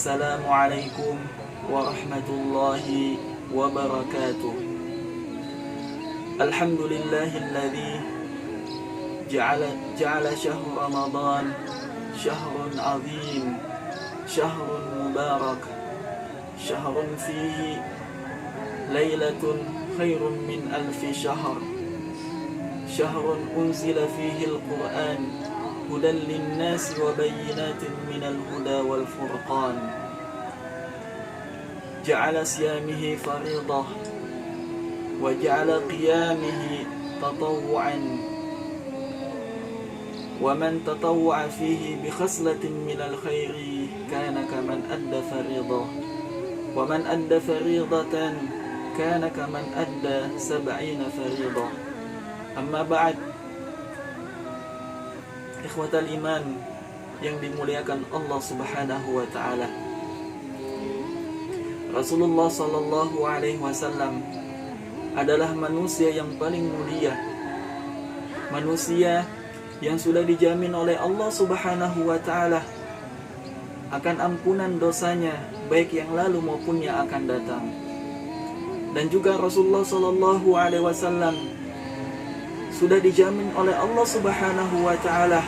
Assalamualaikum warahmatullahi wabarakatuh. Alhamdulillahilladzi ja'ala syahr Ramadan syahrun azim, syahrun mubarak, syahrun fihi lailatun khairun min alfi syahr, syahrun unzila fihi al-Qur'an hudan linnasi wa bayyinatin minal huda wal furqan. Ja'ala siyamihi faridah wa ja'ala qiyamihi tatawwu'an, wa man tatawwa'a fihi bi khaslatin minal khairi kana kaman adda faridah, wa man adda faridatan kana kaman adda 70 faridah. Amma ba'd, ikhwatal iman yang dimuliakan Allah Subhanahu wa ta'ala. Rasulullah sallallahu alaihi wasallam adalah manusia yang paling mulia, manusia yang sudah dijamin oleh Allah Subhanahu wa ta'ala akan ampunan dosanya, baik yang lalu maupun yang akan datang. Dan juga Rasulullah sallallahu alaihi wasallam sudah dijamin oleh Allah Subhanahu wa ta'ala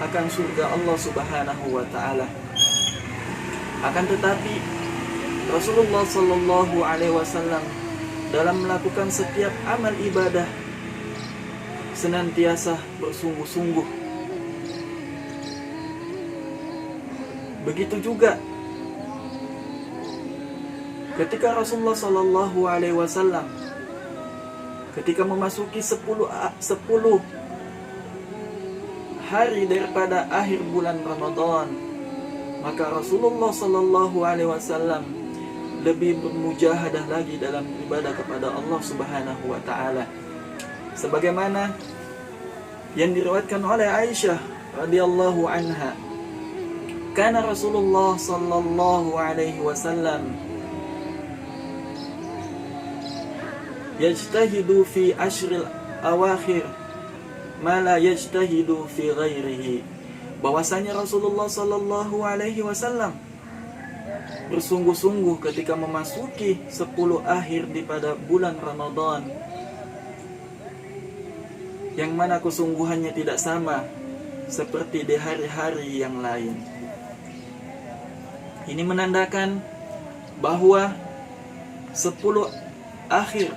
akan surga Allah Subhanahu wa ta'ala. Akan tetapi Rasulullah sallallahu alaihi wasallam dalam melakukan setiap amal ibadah senantiasa bersungguh-sungguh. Begitu juga ketika Rasulullah sallallahu alaihi wasallam ketika memasuki 10 hari daripada akhir bulan Ramadan, maka Rasulullah sallallahu alaihi wasallam lebih bermujahadah lagi dalam ibadah kepada Allah Subhanahu wa taala. Sebagaimana yang diriwayatkan oleh Aisyah radhiyallahu anha, kana Rasulullah sallallahu alaihi wasallam yajtahidu fi ashril awakhir ma la yajtahidu fi ghairihi. Bahwasanya Rasulullah sallallahu alaihi wasallam bersungguh-sungguh ketika memasuki 10 akhir di pada bulan Ramadan, yang mana kesungguhannya tidak sama seperti di hari-hari yang lain. Ini menandakan bahwa 10 akhir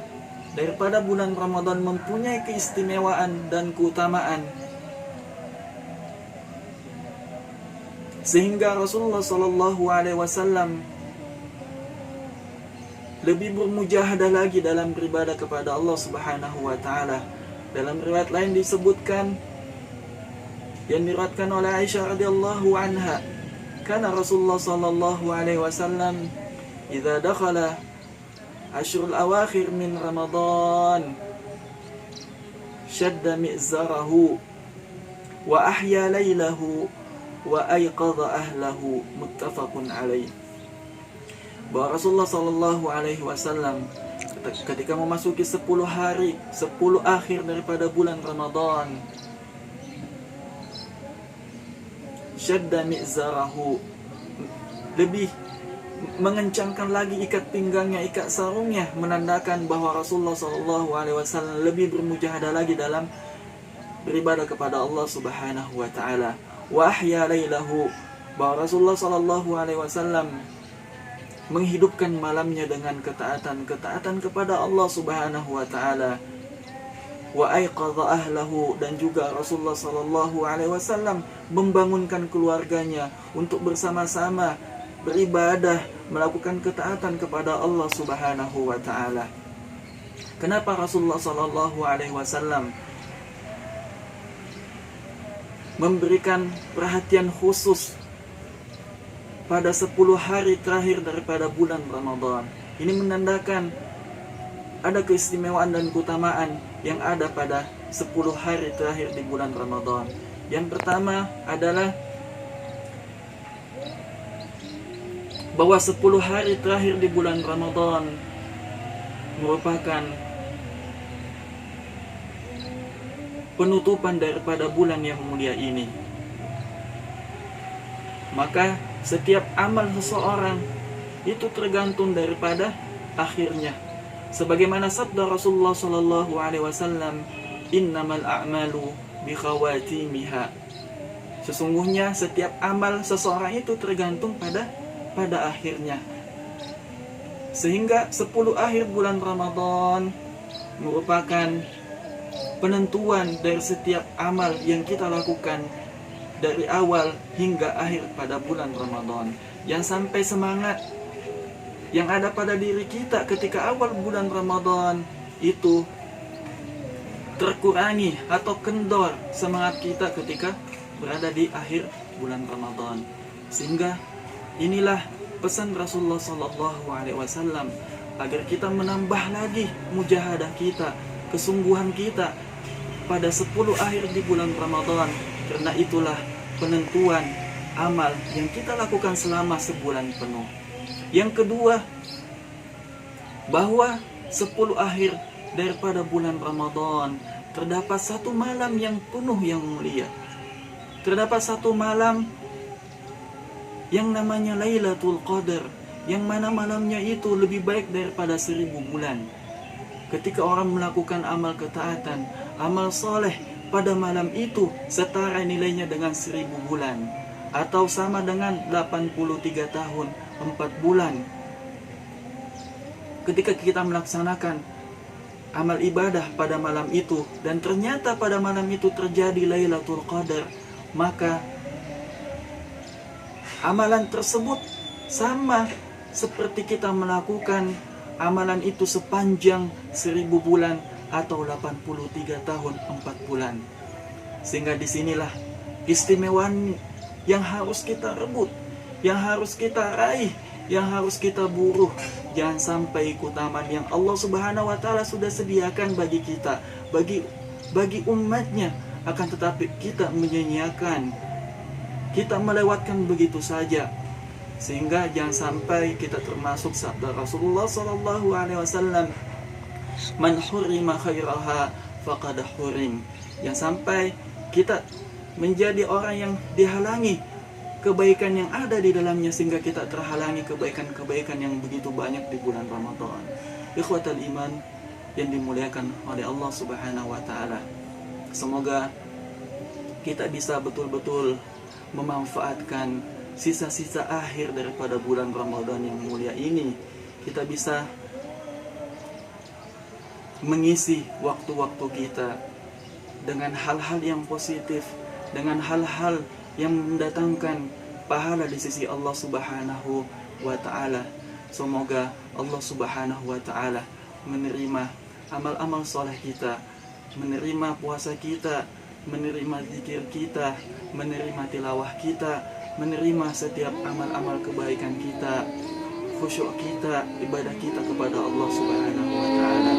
daripada bulan Ramadan mempunyai keistimewaan dan keutamaan, sehingga Rasulullah sallallahu alaihi wasallam lebih bermujahadah lagi dalam beribadah kepada Allah Subhanahu wa taala. Dalam riwayat lain disebutkan, yang diriwayatkan oleh Aisyah radhiyallahu anha, kana Rasulullah sallallahu alaihi wasallam idza dakhala ashrul awakhir min Ramadan shadda mi'zarahu wa ahya laylahu wa ayqadha ahlahu, muttafaqun alaih. Bahwa Rasulullah sallallahu alaihi wasallam ketika memasuki 10 hari, 10 akhir daripada bulan Ramadan, shadda mi'zarahu, lebih mengencangkan lagi ikat pinggangnya, ikat sarungnya, menandakan bahwa Rasulullah sallallahu alaihi wasallam lebih bermujahadah lagi dalam beribadah kepada Allah Subhanahu wa taala. Wa ahya lailahu, bahwa Rasulullah sallallahu alaihi wasallam menghidupkan malamnya dengan ketaatan kepada Allah Subhanahu wa taala. Wa aiqadha ahlahu, dan juga Rasulullah sallallahu alaihi wasallam membangunkan keluarganya untuk bersama-sama beribadah, melakukan ketaatan kepada Allah Subhanahu wa ta'ala. Kenapa Rasulullah sallallahu alaihi wasallam memberikan perhatian khusus pada 10 hari terakhir daripada bulan Ramadan? Ini menandakan ada keistimewaan dan keutamaan yang ada pada 10 hari terakhir di bulan Ramadan. Yang pertama adalah bahwa 10 hari terakhir di bulan Ramadan merupakan penutupan daripada bulan yang mulia ini. Maka setiap amal seseorang itu tergantung daripada akhirnya. Sebagaimana sabda Rasulullah sallallahu alaihi wasallam, "Innamal a'malu bikhawatimiha." Sesungguhnya setiap amal seseorang itu tergantung pada akhirnya. Sehingga 10 akhir bulan Ramadan merupakan penentuan dari setiap amal yang kita lakukan dari awal hingga akhir pada bulan Ramadan. Yang sampai semangat yang ada pada diri kita ketika awal bulan Ramadan itu terkurangi atau kendor semangat kita ketika berada di akhir bulan Ramadan. Sehingga inilah pesan Rasulullah sallallahu alaihi wasallam agar kita menambah lagi mujahadah kita, kesungguhan kita pada 10 akhir di bulan Ramadan, karena itulah penentuan amal yang kita lakukan selama sebulan penuh. Yang kedua, bahwa 10 akhir daripada bulan Ramadan terdapat satu malam yang penuh yang mulia. Terdapat satu malam yang namanya Lailatul Qadar, yang mana malamnya itu lebih baik daripada 1000 bulan. Ketika orang melakukan amal ketaatan, amal soleh pada malam itu setara nilainya dengan 1000 bulan, atau sama dengan 83 tahun 4 bulan. Ketika kita melaksanakan amal ibadah pada malam itu, dan ternyata pada malam itu terjadi Lailatul Qadar, maka amalan tersebut sama seperti kita melakukan amalan itu sepanjang 1000 bulan atau 83 tahun 4 bulan. Sehingga disinilah keistimewaan yang harus kita rebut, yang harus kita raih, yang harus kita buruh. Jangan sampai keutamaan yang Allah Subhanahu wa taala sudah sediakan bagi kita, bagi umatnya, akan tetapi kita menyia-nyiakan, kita melewatkan begitu saja. Sehingga jangan sampai kita termasuk sabda Rasulullah sallallahu alaihi wasallam, "Man hurima khairaha faqad hurim." Jangan sampai kita menjadi orang yang dihalangi kebaikan yang ada di dalamnya, sehingga kita terhalangi kebaikan-kebaikan yang begitu banyak di bulan Ramadan. Ikhwatal iman yang dimuliakan oleh Allah Subhanahu wa taala, semoga kita bisa betul-betul memanfaatkan sisa-sisa akhir daripada bulan Ramadan yang mulia ini. Kita bisa mengisi waktu-waktu kita dengan hal-hal yang positif, dengan hal-hal yang mendatangkan pahala di sisi Allah Subhanahu wa taala. Semoga Allah Subhanahu wa taala menerima amal-amal soleh kita, menerima puasa kita, menerima zikir kita, menerima tilawah kita, menerima setiap amal-amal kebaikan kita, khusyuk kita, ibadah kita kepada Allah Subhanahu wa taala.